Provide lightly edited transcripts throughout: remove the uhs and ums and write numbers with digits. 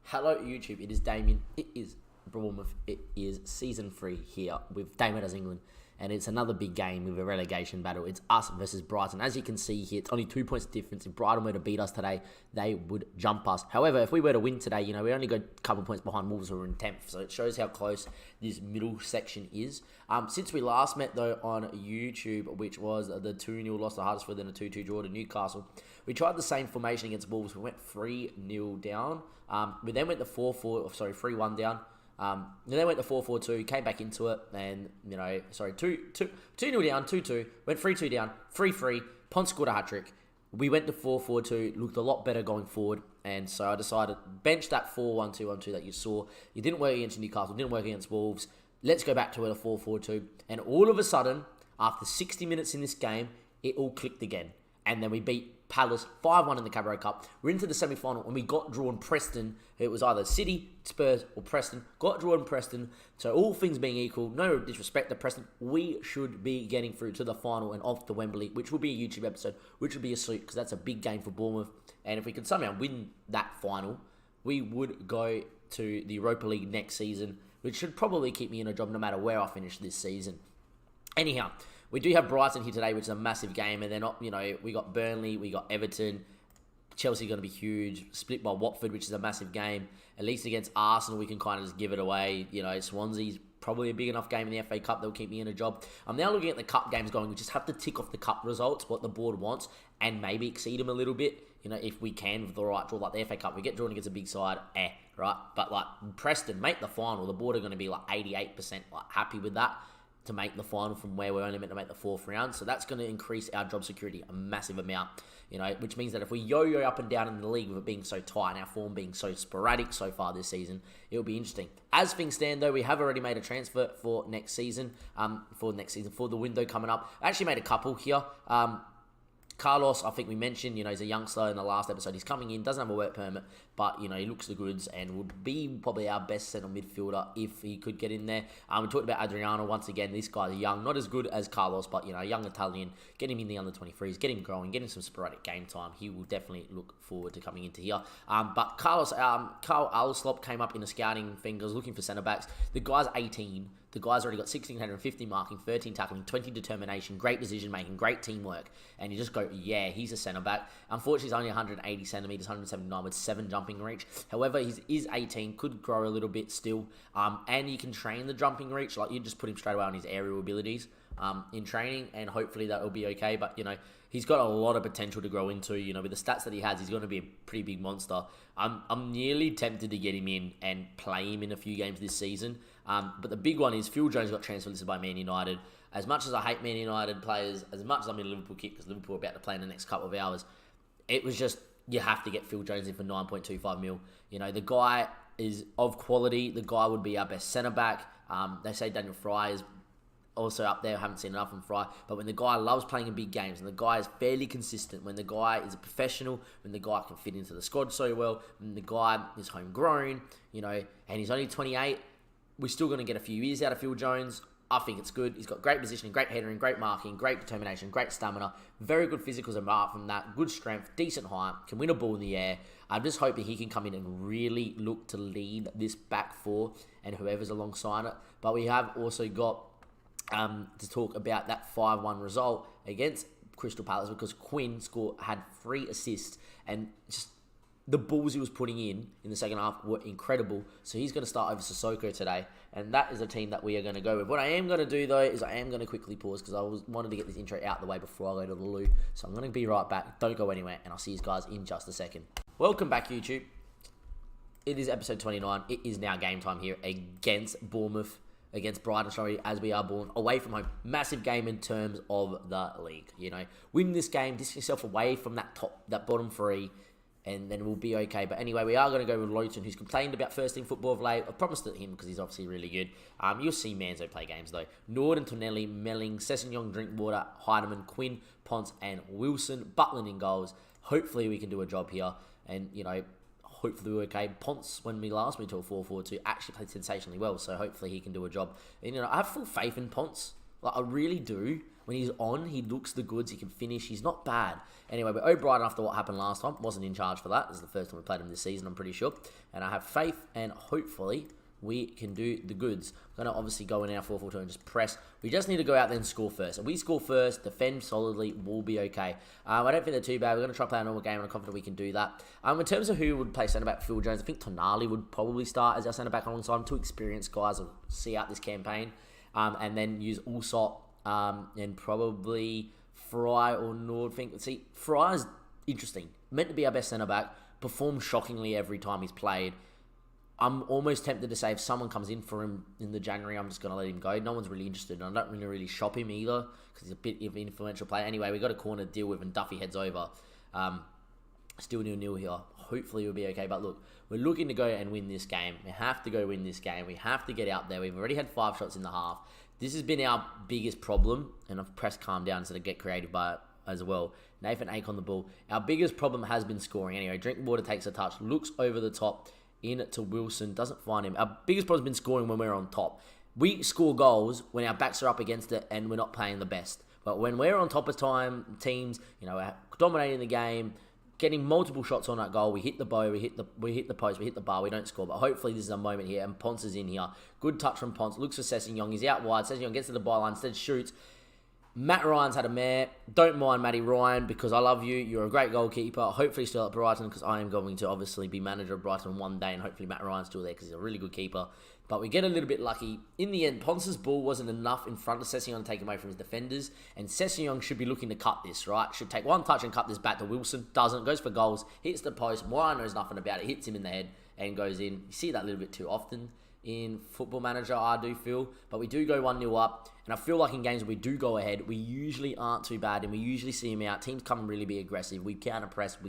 Hello YouTube, it is Damien, it is Bournemouth, it is Season 3 here with Damien as England, and it's another big game with a relegation battle. It's us versus Brighton. As you can see here, it's only 2 points difference. If Brighton were to beat us today, they would jump us. However, if we were to win today, we only go a couple points behind Wolves, who are in 10th, so it shows how close this middle section is. Since we last met though on YouTube, which was the 2-0 loss to Huddersfield and a 2-2 draw to Newcastle, we tried the same formation against Wolves. We went 3-0 down. We then went to 3-1 down. Then went to 4-4-2, came back into it, and 2-0 down, 2-2, went 3-2 down, 3-3. Ponce scored a hat trick. We went to 4-4-2, looked a lot better going forward, and so I decided bench that 4-1-2-1-2 that you saw. It didn't work against Newcastle, didn't work against Wolves. Let's go back to a 4-4-2, and all of a sudden, after 60 minutes in this game, it all clicked again, and then we beat Palace 5-1 in the Carabao Cup. We're into the semi-final and we got drawn Preston. It was either City, Spurs or Preston. Got drawn Preston. So all things being equal, no disrespect to Preston, we should be getting through to the final and off to Wembley, which will be a YouTube episode, which will be a suit because that's a big game for Bournemouth. And if we could somehow win that final, we would go to the Europa League next season, which should probably keep me in a job no matter where I finish this season. Anyhow, we do have Brighton here today, which is a massive game, and they're not, we got Burnley, we got Everton, Chelsea going to be huge, split by Watford, which is a massive game. At least against Arsenal, we can kind of just give it away. Swansea's probably a big enough game in the FA Cup that will keep me in a job. I'm now looking at the Cup games going. We just have to tick off the Cup results, what the board wants, and maybe exceed them a little bit, if we can with the right draw. Like the FA Cup, we get drawn against a big side, right? But like Preston, make the final. The board are going to be like 88% happy with that, to make the final from where we're only meant to make the 4th round. So that's going to increase our job security a massive amount, which means that if we yo-yo up and down in the league with it being so tight and our form being so sporadic so far this season, it'll be interesting. As things stand though, we have already made a transfer for next season, for the window coming up. I actually made a couple here. Carlos, I think we mentioned, he's a youngster in the last episode. He's coming in, doesn't have a work permit, but, he looks the goods and would be probably our best centre midfielder if he could get in there. We talked about Adriano once again. This guy's young, not as good as Carlos, but, a young Italian. Get him in the under-23s, get him growing, get him some sporadic game time. He will definitely look forward to coming into here. But Carl Alslop came up in a scouting thing. I was looking for centre-backs. The guy's 18. The guy's already got 1,650 marking, 13 tackling, 20 determination, great decision-making, great teamwork. And you just go, yeah, he's a centre-back. Unfortunately, he's only 180 centimetres, 179 with 7 jumping reach. However, he is 18, could grow a little bit still. And you can train the jumping reach. Like, you just put him straight away on his aerial abilities in training, and hopefully that will be okay. But, he's got a lot of potential to grow into. With the stats that he has, he's going to be a pretty big monster. I'm nearly tempted to get him in and play him in a few games this season. But the big one is Phil Jones got transfer listed by Man United. As much as I hate Man United players, as much as I'm in a Liverpool kick, because Liverpool are about to play in the next couple of hours, it was just, you have to get Phil Jones in for 9.25 mil. The guy is of quality. The guy would be our best centre-back. They say Daniel Fry is also up there. I haven't seen enough from Fry. But when the guy loves playing in big games, and the guy is fairly consistent, when the guy is a professional, when the guy can fit into the squad so well, when the guy is homegrown, and he's only 28, we're still going to get a few years out of Phil Jones. I think it's good. He's got great positioning, great headering, great marking, great determination, great stamina, very good physicals apart from that, good strength, decent height, can win a ball in the air. I'm just hoping he can come in and really look to lead this back four and whoever's alongside it. But we have also got to talk about that 5-1 result against Crystal Palace, because Quinn had 3 assists, and just the balls he was putting in the second half were incredible. So he's going to start over Sissoko today, and that is a team that we are going to go with. What I am going to do, though, is I am going to quickly pause, because I wanted to get this intro out of the way before I go to the loo. So I'm going to be right back. Don't go anywhere, and I'll see you guys in just a second. Welcome back, YouTube. It is episode 29. It is now game time here against Bournemouth, against Brighton, as we are born away from home. Massive game in terms of the league. Win this game, distance yourself away from that bottom 3, and then we'll be okay. But anyway, we are going to go with Lowton, who's complained about first-team football of late. I promised it him because he's obviously really good. You'll see Manzo play games, though. Nord and Tonelli, Melling, Sessegnon, Drinkwater, Heidemann, Quinn, Ponce, and Wilson. Butland in goals. Hopefully we can do a job here. And, hopefully we're okay. Ponce, when we last went to a 4-4-2, actually played sensationally well. So hopefully he can do a job. And, I have full faith in Ponce. I really do. when he's on, he looks the goods. He can finish. He's not bad. Anyway, but O'Brien, after what happened last time, wasn't in charge for that. This is the first time we played him this season, I'm pretty sure. And I have faith, and hopefully we can do the goods. We're going to obviously go in our 4-4-2 and just press. We just need to go out there and score first. If we score first, defend solidly, we'll be okay. I don't think they're too bad. We're going to try to play a normal game, and I'm confident we can do that. In terms of who would play centre-back Phil Jones, I think Tonali would probably start as our centre-back alongside him. Two experienced guys will see out this campaign. And then use Allsop and probably Fry or Nordfink. See, Fry's interesting. Meant to be our best centre-back. Performed shockingly every time he's played. I'm almost tempted to say if someone comes in for him in the January, I'm just going to let him go. No one's really interested, and I don't really shop him either because he's a bit of an influential player. Anyway, we got a corner to deal with, and Duffy heads over. Still 0-0 here. Hopefully we'll be okay. But look, we're looking to go and win this game. We have to go win this game. We have to get out there. We've already had 5 shots in the half. This has been our biggest problem, and I've pressed calm down instead of get creative by it as well. Nathan Ake on the ball. Our biggest problem has been scoring. Anyway, Drinkwater takes a touch, looks over the top, in to Wilson, doesn't find him. Our biggest problem has been scoring when we're on top. We score goals when our backs are up against it and we're not playing the best. But when we're on top of teams, we're dominating the game, getting multiple shots on that goal, we hit the bow, we hit the post, we hit the bar, we don't score. But hopefully this is a moment here, and Ponce is in here. Good touch from Ponce, looks for Sessignon, he's out wide, Sessignon gets to the byline, instead shoots. Matt Ryan's had a mare. Don't mind Matty Ryan because I love you. You're a great goalkeeper. Hopefully still at Brighton because I am going to obviously be manager of Brighton one day, and hopefully Matt Ryan's still there because he's a really good keeper. But we get a little bit lucky. In the end, Ponce's ball wasn't enough in front of Sessignon to take him away from his defenders, and Sessignon should be looking to cut this, right? Should take one touch and cut this back to Wilson. Doesn't. Goes for goals. Hits the post. Ryan knows nothing about it. Hits him in the head and goes in. You see that a little bit too often in Football Manager, I do feel. But we do go 1-0 up. And I feel like in games where we do go ahead, we usually aren't too bad. And we usually see him out. Teams come and really be aggressive. We counter-press.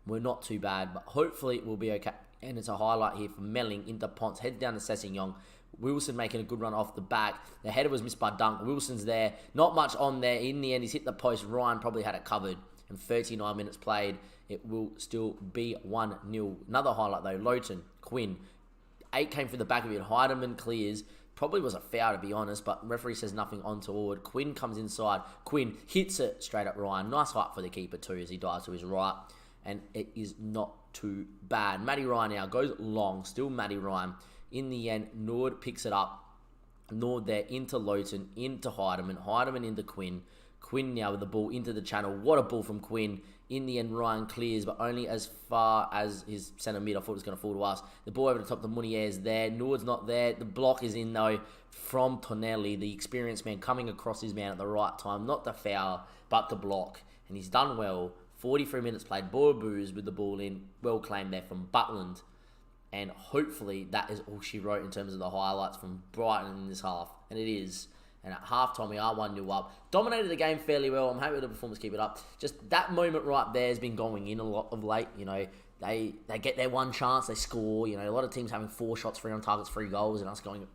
We're not too bad. But hopefully we'll be okay. And it's a highlight here for Melling into Ponce. Heads down to Sessignon. Wilson making a good run off the back. The header was missed by Dunk. Wilson's there. Not much on there. In the end, he's hit the post. Ryan probably had it covered. And 39 minutes played. It will still be 1-0. Another highlight though. Lowton. Quinn. 8 came through the back of it. Heidemann clears. Probably was a foul to be honest, but referee says nothing untoward. Quinn comes inside. Quinn hits it straight at Ryan. Nice height for the keeper too as he dives to his right. And it is not too bad. Matty Ryan now goes long. Still Matty Ryan. In the end, Nord picks it up. Nord there into Lowton, into Heidemann. Heidemann into Quinn. Quinn now with the ball into the channel. What a ball from Quinn. In the end, Ryan clears, but only as far as his centre mid. I thought it was going to fall to us. The ball over the top, the Munier's there. Nord's not there. The block is in, though, from Tonelli, the experienced man, coming across his man at the right time. Not the foul, but the block. And he's done well. 43 minutes played. Borbooz with the ball in. Well claimed there from Butland. And hopefully that is all she wrote in terms of the highlights from Brighton in this half. And it is. And at halftime, we are 1-0 up. Dominated the game fairly well. I'm happy with the performance, keep it up. Just that moment right there has been going in a lot of late. They get their one chance, they score. A lot of teams having 4 shots, 3 on targets, 3 goals, and us going,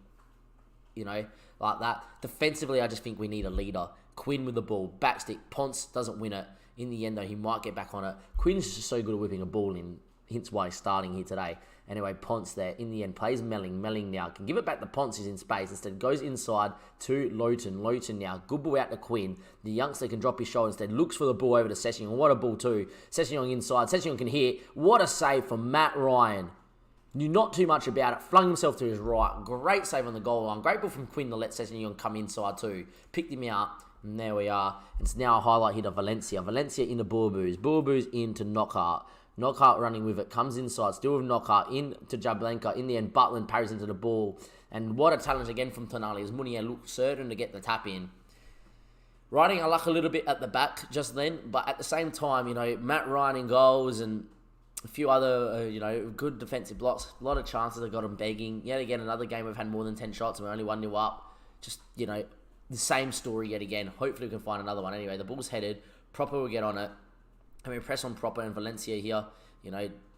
like that. Defensively, I just think we need a leader. Quinn with the ball, backstick. Ponce doesn't win it. In the end, though, he might get back on it. Quinn's just so good at whipping a ball in. Hence why he's starting here today. Anyway, Ponce there. In the end, plays Melling. Melling now can give it back to Ponce, who's in space. Instead, goes inside to Lowton. Lowton now. Good ball out to Quinn. The youngster can drop his shoulder. Instead, looks for the ball over to Sessignon. What a ball too. Sessignon inside. Sessignon can hit. What a save from Matt Ryan. Knew not too much about it. Flung himself to his right. Great save on the goal line. Great ball from Quinn to let Sessignon come inside too. Picked him out. And there we are. It's now a highlight hit of Valencia. Valencia into Borbooz. Borbooz into Knockhart. Knockhart running with it, comes inside, still with Knockhart, into Jablenka. In the end, Butland parries into the ball. And what a challenge again from Tonali, as Munier looked certain to get the tap in. Riding our luck a little bit at the back just then, but at the same time, Matt Ryan in goals and a few other, good defensive blocks. A lot of chances I got him begging. Yet again, another game we've had more than 10 shots and we're only 1-0 up. Just, the same story yet again. Hopefully we can find another one. Anyway, the ball's headed. Proper will get on it. And we press on Proper and Valencia here.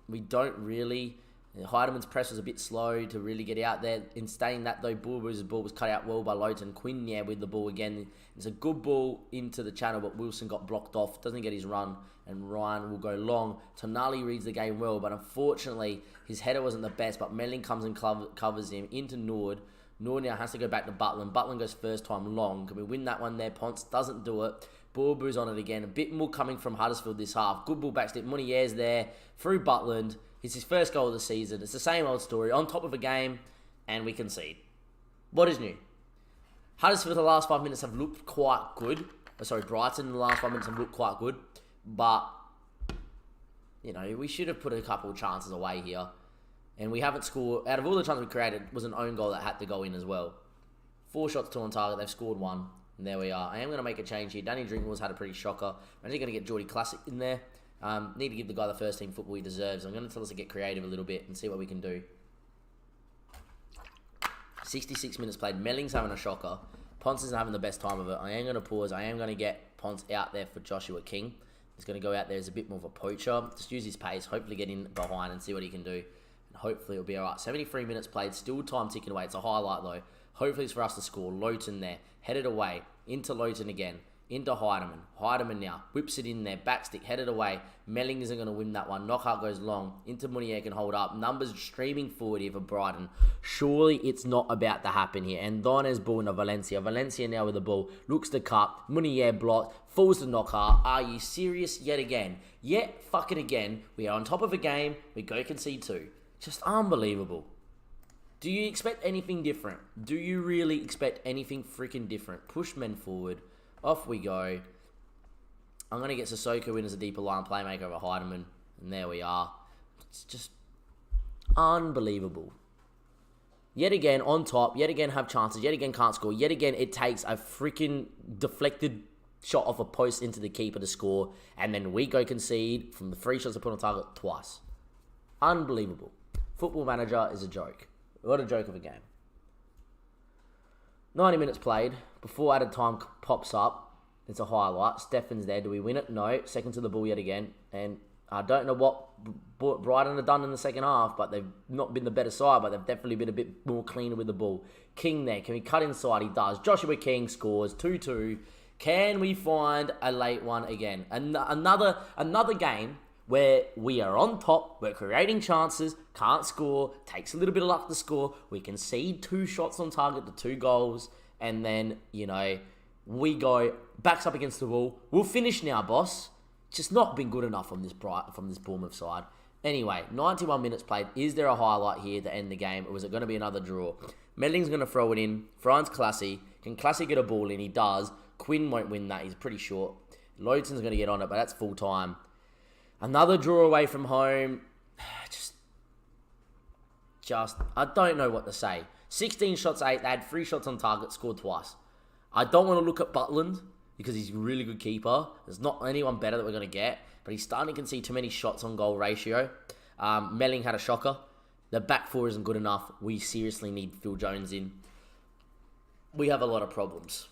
We don't really... Heidemann's press was a bit slow to really get out there. In staying that, though, Bourbouz's ball was cut out well by Lowton. Quinn, with the ball again. It's a good ball into the channel, but Wilson got blocked off. Doesn't get his run, and Ryan will go long. Tonali reads the game well, but unfortunately, his header wasn't the best, but Melling comes and covers him into Nord. Noor now has to go back to Butland. Butland goes first time long. Can we win that one there? Ponce doesn't do it. Bulbu's on it again. A bit more coming from Huddersfield this half. Good ball backstep. Munier's there through Butland. It's his first goal of the season. It's the same old story. On top of a game, and we concede. What is new? Huddersfield the last 5 minutes have looked quite good. Brighton in the last 5 minutes have looked quite good. But, you know, we should have put a couple of chances away here. And we haven't scored. Out of all the chances we created, it was an own goal that had to go in as well. 4 shots, 2 on target. They've scored 1. And there we are. I am going to make a change here. Danny Dringwall's had a pretty shocker. I'm actually going to get Geordie Classic in there. Need to give the guy the first team football he deserves. I'm going to tell us to get creative a little bit and see what we can do. 66 minutes played. Melling's having a shocker. Ponce isn't having the best time of it. I am going to pause. I am going to get Ponce out there for Joshua King. He's going to go out there as a bit more of a poacher. Just use his pace. Hopefully get in behind and see what he can do. And hopefully it'll be alright. 73 minutes played. Still time ticking away. It's a highlight though. Hopefully it's for us to score. Lowton there. Headed away. Into Lowton again. Into Heidemann. Heidemann now. Whips it in there. Backstick. Headed away. Melling isn't going to win that one. Knockout goes long. Into Munier can hold up. Numbers streaming forward here for Brighton. Surely it's not about to happen here. And Donner's ball into Valencia. Valencia now with the ball. Looks to cut. Munier blocked. Falls to Knockout. Are you serious yet again? Yet fucking again. We are on top of a game. We go concede 2. Just unbelievable. Do you expect anything different? Do you really expect anything freaking different? Push men forward. Off we go. I'm going to get Sissoko in as a deeper line playmaker over Heidemann. And there we are. It's just unbelievable. Yet again, on top. Yet again, have chances. Yet again, can't score. Yet again, it takes a freaking deflected shot off a post into the keeper to score. And then we go concede from the 3 shots to put on target twice. Unbelievable. Football Manager is a joke. What a joke of a game. 90 minutes played. Before added time pops up. It's a highlight. Steffen's there. Do we win it? No. Second to the ball yet again. And I don't know what Brighton have done in the second half, but they've not been the better side, but they've definitely been a bit more cleaner with the ball. King there. Can we cut inside? He does. Joshua King scores 2-2. Can we find a late one again? Another game where we are on top, we're creating chances, can't score, takes a little bit of luck to score, we concede 2 shots on target to 2 goals, and then, you know, we go, backs up against the wall. We'll finish now, boss. Just not been good enough from this Bournemouth side. Anyway, 91 minutes played. Is there a highlight here to end the game, or was it going to be another draw? Melling's going to throw it in. Franz Classy. Can Classy get a ball in? He does. Quinn won't win that. He's pretty short. Lowton's going to get on it, but that's full time. Another draw away from home. Just, I don't know what to say. 16 shots, 8. They had 3 shots on target, scored twice. I don't want to look at Butland because he's a really good keeper. There's not anyone better that we're going to get, but he's starting to concede too many shots on goal ratio. Melling had a shocker. The back 4 isn't good enough. We seriously need Phil Jones in. We have a lot of problems.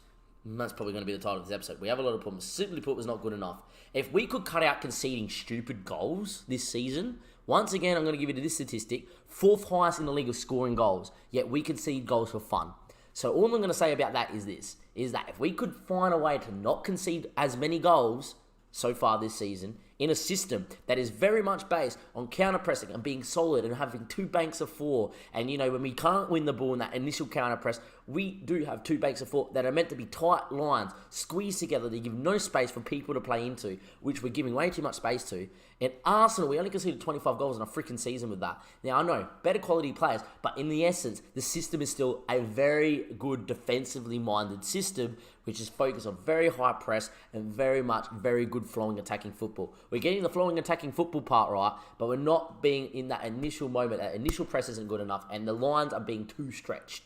And that's probably going to be the title of this episode. We have a lot of problems. Simply put, was not good enough. If we could cut out conceding stupid goals this season, once again, I'm going to give you this statistic, 4th highest in the league of scoring goals, yet we concede goals for fun. So all I'm going to say about that is this, is that if we could find a way to not concede as many goals so far this season, in a system that is very much based on counter-pressing and being solid and having 2 banks of 4. And, you know, when we can't win the ball in that initial counter-press, we do have 2 banks of 4 that are meant to be tight lines, squeezed together to give no space for people to play into, which we're giving way too much space to. In Arsenal, we only conceded 25 goals in a freaking season with that. Now, I know, better quality players, but in the essence, the system is still a very good defensively minded system, which is focused on very high press and very good flowing attacking football. We're getting the flowing attacking football part right, but we're not being in that initial moment. That initial press isn't good enough, and the lines are being too stretched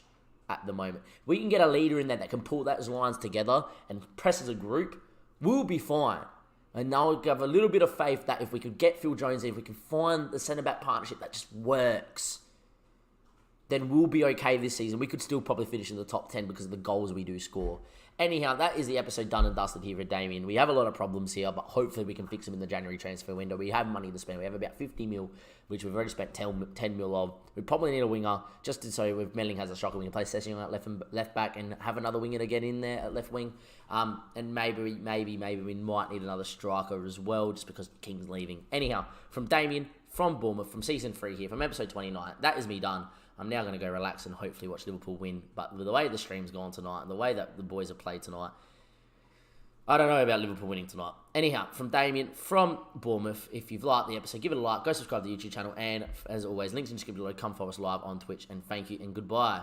at the moment. We can get a leader in there that can pull those lines together and press as a group, we'll be fine. And now we have a little bit of faith that if we could get Phil Jones in, if we can find the centre-back partnership that just works, then we'll be okay this season. We could still probably finish in the top 10 because of the goals we do score. Anyhow, that is the episode done and dusted here with Damien. We have a lot of problems here, but hopefully we can fix them in the January transfer window. We have money to spend. We have about 50 mil, which we've already spent 10 mil of. We probably need a winger, just so if Melling has a shocker, we can play Session at left back and have another winger to get in there at left wing. And maybe we might need another striker as well, just because King's leaving. Anyhow, from Damien, from Bournemouth, from season 3 here, from episode 29. That is me done. I'm now going to go relax and hopefully watch Liverpool win. But with the way the stream's gone tonight and the way that the boys have played tonight, I don't know about Liverpool winning tonight. Anyhow, from Damien, from Bournemouth, if you've liked the episode, give it a like, go subscribe to the YouTube channel, and as always, links in the description below, come follow us live on Twitch, and thank you and goodbye.